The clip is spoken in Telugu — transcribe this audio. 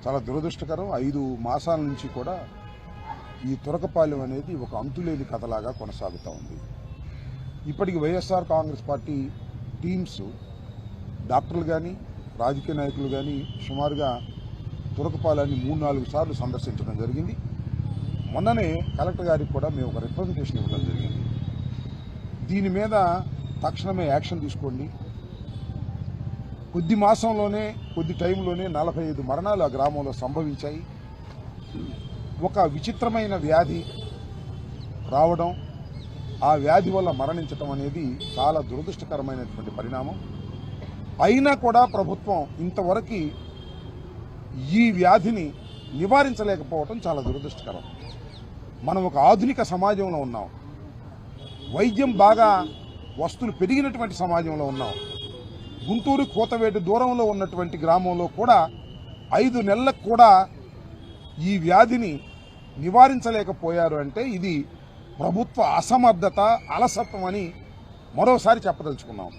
చాలా దురదృష్టకరం. 5 మాసాల నుంచి కూడా ఈ తురకపాలెం అనేది ఒక అంతులేని కథలాగా కొనసాగుతూ ఉంది. ఇప్పటికి వైఎస్ఆర్ కాంగ్రెస్ పార్టీ టీమ్స్, డాక్టర్లు కానీ రాజకీయ నాయకులు కానీ సుమారుగా తురకపాలెన్ని 3-4 సార్లు సందర్శించడం జరిగింది. మొన్ననే కలెక్టర్ గారికి కూడా మేము ఒక రిప్రజెంటేషన్ ఇవ్వడం జరిగింది. దీని మీద తక్షణమే యాక్షన్ తీసుకోండి. కొద్ది మాసంలోనే, కొద్ది టైంలోనే 45 మరణాలు ఆ గ్రామంలో సంభవించాయి. ఒక విచిత్రమైన వ్యాధి రావడం, ఆ వ్యాధి వల్ల మరణించడం అనేది చాలా దురదృష్టకరమైనటువంటి పరిణామం. అయినా కూడా ప్రభుత్వం ఇంతవరకు ఈ వ్యాధిని నివారించలేకపోవడం చాలా దురదృష్టకరం. మనం ఒక ఆధునిక సమాజంలో ఉన్నాం. వైద్యం బాగా వస్తువులు పెరిగినటువంటి సమాజంలో ఉన్నాం. గుంటూరు కోతవేటు దూరంలో ఉన్నటువంటి గ్రామంలో కూడా 5 నెలలకు కూడా ఈ వ్యాధిని నివారించలేకపోయారు అంటే ఇది ప్రభుత్వ అసమర్థత, అలసత్వం అని మరోసారి చెప్పదలుచుకున్నాం.